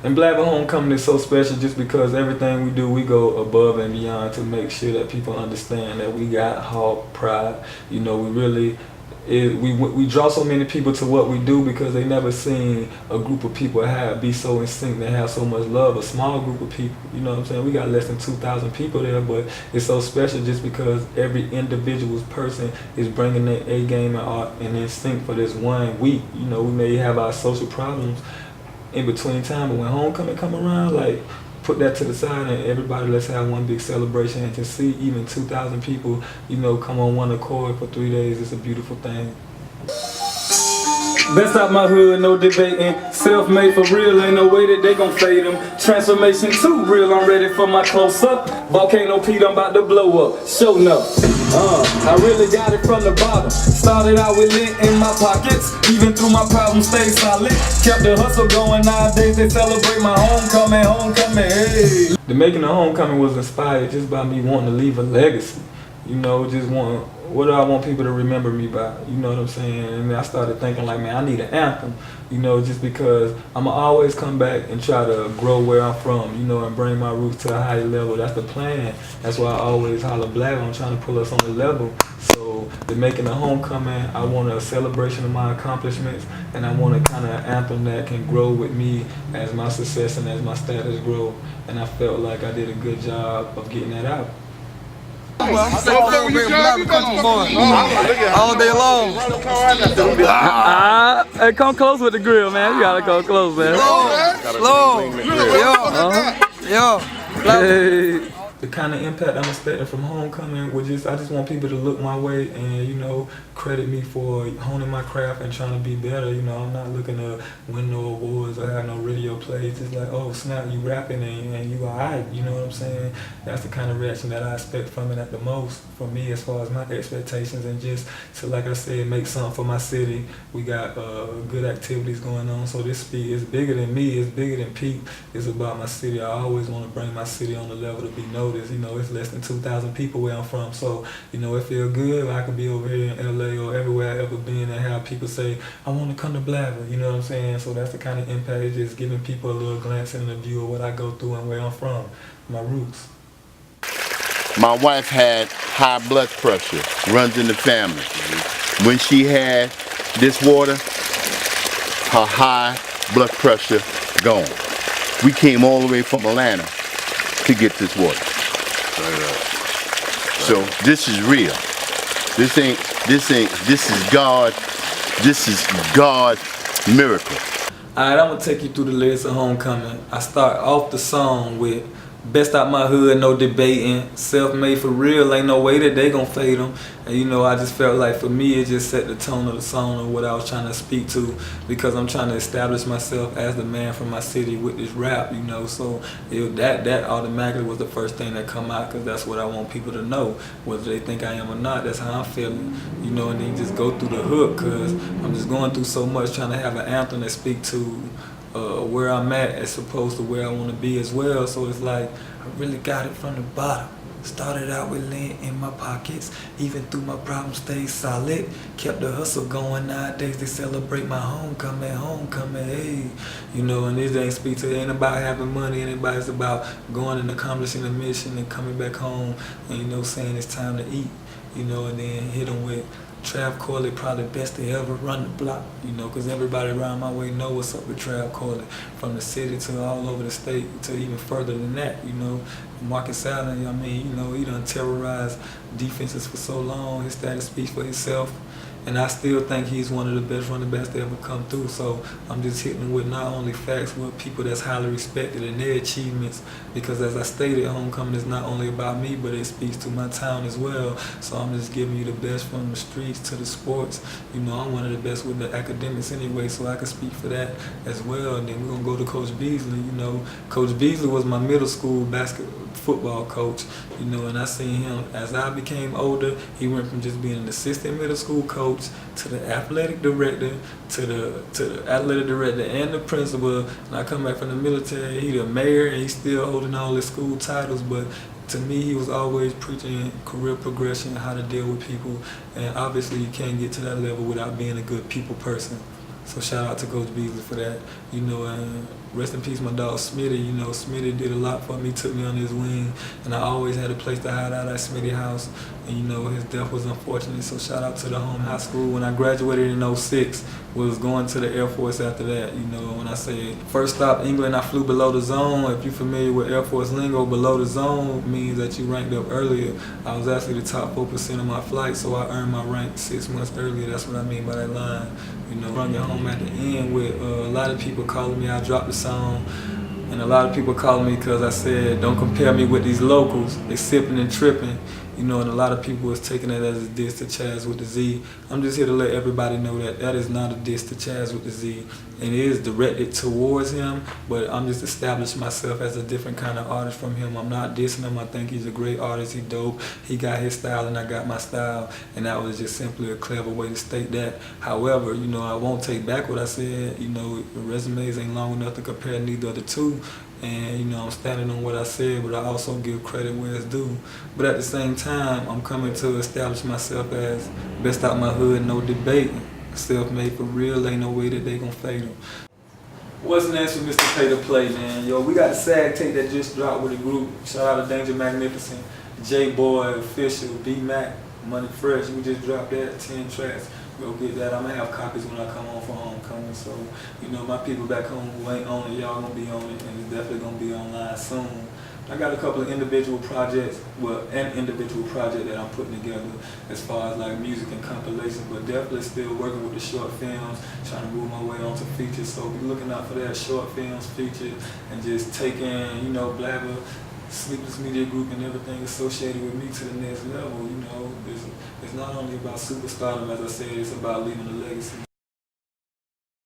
And Blava Homecoming is so special just because everything we do, we go above and beyond to make sure that people understand that we got hog pride. You know, we really, we draw so many people to what we do because they never seen a group of people be so in sync, they have so much love, a small group of people, you know what I'm saying? We got less than 2,000 people there, but it's so special just because every individual person is bringing their A game and in sync for this 1 week. You know, we may have our social problems in between time, but when homecoming come around, like, put that to the side and everybody, let's have one big celebration. And to see even 2,000 people, you know, come on one accord for 3 days, it's a beautiful thing. Best out my hood, no debating. Self-made for real, ain't no way that they gon' fade them. Transformation too real, I'm ready for my close-up. Volcano Pete, I'm about to blow up. Show enough. I really got it from the bottom. Started out with lint in my pockets. Even through my problems, stayed solid. Kept the hustle going, nowadays they celebrate my homecoming, hey. The making of Homecoming was inspired just by me wanting to leave a legacy. You know, just what do I want people to remember me by? You know what I'm saying? And I started thinking like, man, I need an anthem. You know, just because I'ma always come back and try to grow where I'm from, you know, and bring my roots to a higher level. That's the plan. That's why I always holler Blava. I'm trying to pull us on the level. So the making a Homecoming, I want a celebration of my accomplishments, and I want a kind of anthem that can grow with me as my success and as my status grow. And I felt like I did a good job of getting that out. Well, country boy. All day long. Hey, come close with the grill, man. You gotta come close, man. Slow. Yo. Hey. The kind of impact I'm expecting from Homecoming was I just want people to look my way and, you know, credit me for honing my craft and trying to be better. You know, I'm not looking to win no awards or have no radio plays. It's like, oh snap, you rapping and you alright, you know what I'm saying? That's the kind of reaction that I expect from it at the most, for me, as far as my expectations, and just to, like I said, make something for my city. We got good activities going on, so this speed is bigger than me, it's bigger than Pete. It's about my city. I always want to bring my city on the level to be noticed. You know, it's less than 2,000 people where I'm from, so, you know, it feels good. I could be over here in LA or everywhere I've ever been and have people say, I want to come to Blava, you know what I'm saying? So that's the kind of impact, it's just giving people a little glance in the view of what I go through and where I'm from, my roots. My wife had high blood pressure, runs in the family. When she had this water, her high blood pressure gone. We came all the way from Atlanta to get this water. So this is real. This is God's miracle. Alright, I'm gonna take you through the lyrics of Homecoming. I start off the song with best out my hood, no debating. Self-made for real, ain't no way that they gon' fade them. And you know, I just felt like for me, it just set the tone of the song of what I was trying to speak to, because I'm trying to establish myself as the man from my city with this rap, you know. So that automatically was the first thing that come out, because that's what I want people to know, whether they think I am or not. That's how I'm feeling, you know. And then just go through the hook, because I'm just going through so much, trying to have an anthem that speak to where I'm at as opposed to where I want to be as well. So it's like I really got it from the bottom. Started out with lint in my pockets, even through my problems stayed solid. Kept the hustle going, nowadays they celebrate my homecoming, hey. You know, and this ain't speak to, it ain't about having money, it's about going and accomplishing a mission and coming back home and, you know, saying it's time to eat, you know, and then hit them with Trav Corley, probably best to ever run the block, you know, because everybody around my way know what's up with Trav Corley, from the city to all over the state to even further than that, you know. Marcus Allen, I mean, you know, he done terrorized defenses for so long. His status speaks for himself. And I still think he's one of the best running backs to ever come through. So I'm just hitting him with not only facts, but people that's highly respected and their achievements. Because as I stated, Homecoming is not only about me, but it speaks to my town as well. So I'm just giving you the best from the streets to the sports. You know, I'm one of the best with the academics anyway, so I can speak for that as well. And then we're going to go to Coach Beasley. You know, Coach Beasley was my middle school football coach, you know, and I seen him as I became older. He went from just being an assistant middle school coach to the athletic director, to the athletic director and the principal. And I come back from the military, he the mayor, and he's still holding all his school titles. But to me, he was always preaching career progression, how to deal with people, and obviously you can't get to that level without being a good people person. So shout out to Coach Beasley for that, you know. And Rest in peace, my dog Smitty. You know, Smitty did a lot for me, took me on his wing, and I always had a place to hide out at Smitty house. And you know, his death was unfortunate, so shout out to the home high school. When I graduated in 06, was going to the Air Force after that. You know, when I say first stop England, I flew below the zone. If you're familiar with Air Force lingo, below the zone means that you ranked up earlier. I was actually the top 4% of my flight, so I earned my rank 6 months earlier. That's what I mean by that line. You know, bring it home at the end with a lot of people calling me. I dropped the song, and a lot of people calling me because I said, don't compare me with these locals. They sipping and tripping. You know, and a lot of people was taking it as a diss to Chaz with the Z. I'm just here to let everybody know that that is not a diss to Chaz with the Z. And it is directed towards him, but I'm just establishing myself as a different kind of artist from him. I'm not dissing him. I think he's a great artist. He's dope. He got his style and I got my style. And that was just simply a clever way to state that. However, you know, I won't take back what I said. You know, the resumes ain't long enough to compare neither of the two. And you know, I'm standing on what I said, but I also give credit where it's due. But at the same time, I'm coming to establish myself as best out my hood, no debate. Self-made for real, ain't no way that they gon' fade them. What's next with MrPayToPlay, man? Yo, we got the SAG tape that just dropped with the group. Shout out to Danger Magnificent, J-Boy, Official, B-Mac, Money Fresh. We just dropped that, 10 tracks. Go get that. I'm gonna have copies when I come home for homecoming. So, you know, my people back home who ain't on it, y'all gonna be on it, and it's definitely gonna be online soon. I got a couple of individual projects, well, an individual project that I'm putting together as far as like music and compilations, but definitely still working with the short films, trying to move my way onto features. So be looking out for that, short films, features, and just taking, you know, Blava, Sleepless Media Group and everything associated with me to the next level. You know, it's not only about superstardom, as I said, it's about leaving a legacy.